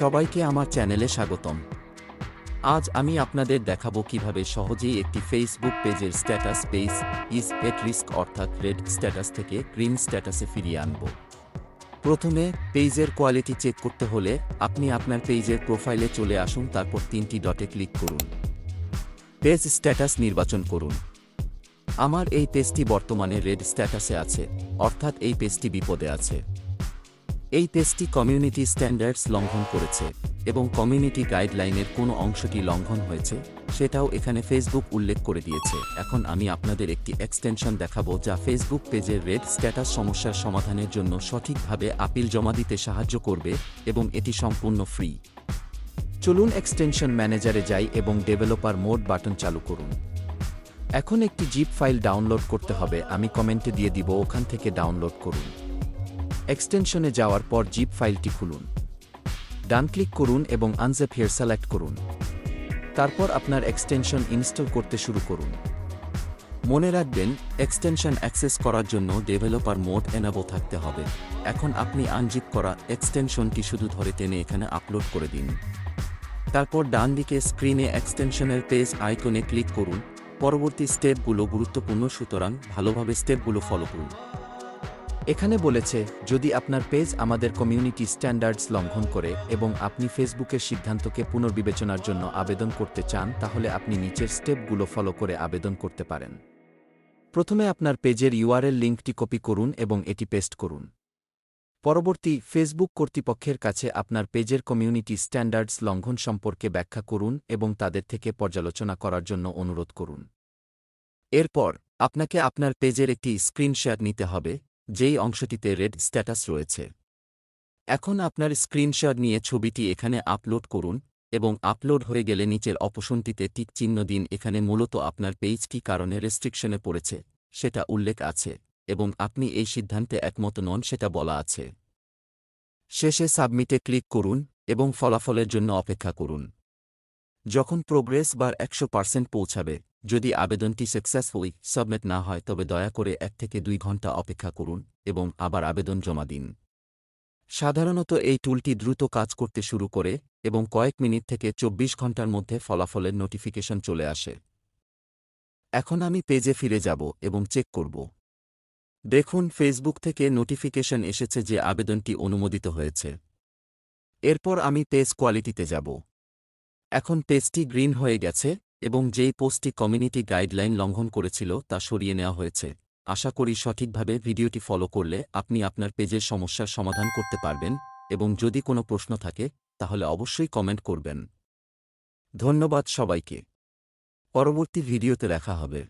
সবাইকে আমার চ্যানেলে স্বাগতম। আজ আমি আপনাদের দেখাবো কিভাবে সহজেই একটি ফেসবুক পেজের status page is at risk অর্থাৎ রেড স্ট্যাটাস থেকে গ্রিন স্ট্যাটাসে ফিরিয়ে আনব। প্রথমে পেজের কোয়ালিটি চেক করতে হলে আপনি আপনার পেজের প্রোফাইলে চলে আসুন, তারপর 3টি ডটে ক্লিক করুন। পেজ স্ট্যাটাস নির্বাচন করুন। আমার এই পেজটি বর্তমানে রেড স্ট্যাটাসে আছে, অর্থাৎ এই পেজটি বিপদে আছে। এই পেজটি কমিউনিটি স্ট্যান্ডার্ডস লঙ্ঘন করেছে এবং কমিউনিটি গাইডলাইনের কোনো অংশটি লঙ্ঘন হয়েছে সেটাও এখানে ফেসবুক উল্লেখ করে দিয়েছে। এখন আমি আপনাদের একটি এক্সটেনশন দেখাবো যা ফেসবুক পেজের রেড স্ট্যাটাস সমস্যার সমাধানের জন্য সঠিকভাবে আপিল জমা দিতে সাহায্য করবে এবং এটি সম্পূর্ণ ফ্রি। চলুন এক্সটেনশন ম্যানেজারে যাই এবং ডেভেলপার মোড বাটন চালু করুন। এখন একটি জিপ ফাইল ডাউনলোড করতে হবে, আমি কমেন্টে দিয়ে দিব, ওখান থেকে ডাউনলোড করুন। এক্সটেনশনে যাওয়ার পর জিপ ফাইলটি খুলুন, ডান ক্লিক করুন এবং আনজিপ হিয়ার সিলেক্ট করুন। তারপর আপনার এক্সটেনশন ইনস্টল করতে শুরু করুন। মনে রাখবেন, এক্সটেনশন অ্যাক্সেস করার জন্য ডেভেলপার মোড এনাবল থাকতে হবে। এখন আপনি আনজিপ করা এক্সটেনশনটি শুধু ধরে টেনে এখানে আপলোড করে দিন। তারপর ডান দিকে স্ক্রিনে এক্সটেনশনের পেজ আইকনে ক্লিক করুন। পরবর্তী স্টেপগুলো গুরুত্বপূর্ণ, সুতরাং ভালোভাবে স্টেপগুলো ফলো করুন। এখানে বলেছে, যদি আপনার পেজ আমাদের কমিউনিটি স্ট্যান্ডার্ডস লঙ্ঘন করে এবং আপনি ফেসবুকের সিদ্ধান্তকে পুনর্বিবেচনার জন্য আবেদন করতে চান, তাহলে আপনি নিচের স্টেপগুলো ফলো করে আবেদন করতে পারেন। প্রথমে আপনার পেজের ইউআরএল লিঙ্কটি কপি করুন এবং এটি পেস্ট করুন। পরবর্তী, ফেসবুক কর্তৃপক্ষের কাছে আপনার পেজের কমিউনিটি স্ট্যান্ডার্ডস লঙ্ঘন সম্পর্কে ব্যাখ্যা করুন এবং তাদের থেকে পর্যালোচনা করার জন্য অনুরোধ করুন। এরপর আপনাকে আপনার পেজের একটি স্ক্রিনশট নিতে হবে যেই অংশটিতে রেড স্ট্যাটাস রয়েছে। এখন আপনার স্ক্রিনশট নিয়ে ছবিটি এখানে আপলোড করুন এবং আপলোড হয়ে গেলে নিচের অপশনটিতে টিক চিহ্ন দিন। এখানে মূলত আপনার পেজ কী কারণে রেস্ট্রিকশনে পড়েছে সেটা উল্লেখ আছে এবং আপনি এই সিদ্ধান্তে একমত নন সেটা বলা আছে। শেষে সাবমিটে ক্লিক করুন এবং ফলাফলের জন্য অপেক্ষা করুন। যখন প্রোগ্রেস বার 100% পৌঁছাবে, যদি আবেদনটি সাকসেসফুলি সাবমিট না হয় তবে দয়া করে 1 থেকে 2 ঘন্টা অপেক্ষা করুন এবং আবার আবেদন জমা দিন। সাধারণত এই টুলটি দ্রুত কাজ করতে শুরু করে এবং কয়েক মিনিট থেকে 24 ঘন্টার মধ্যে ফলাফলের নোটিফিকেশন চলে আসে। এখন আমি পেজে ফিরে যাব এবং চেক করব। দেখুন, ফেসবুক থেকে নোটিফিকেশন এসেছে যে আবেদনটি অনুমোদিত হয়েছে। এরপর আমি পেজ কোয়ালিটিতে যাব। এখন পেজটি গ্রিন হয়ে গেছে এবং যেই পোস্টটি কমিউনিটি গাইডলাইন লঙ্ঘন করেছিল তা সরিয়ে নেওয়া হয়েছে। আশা করি সঠিকভাবে ভিডিওটি ফলো করলে আপনি আপনার পেজের সমস্যার সমাধান করতে পারবেন এবং যদি কোনো প্রশ্ন থাকে তাহলে অবশ্যই কমেন্ট করবেন। ধন্যবাদ সবাইকে। পরবর্তী ভিডিওতে দেখা হবে।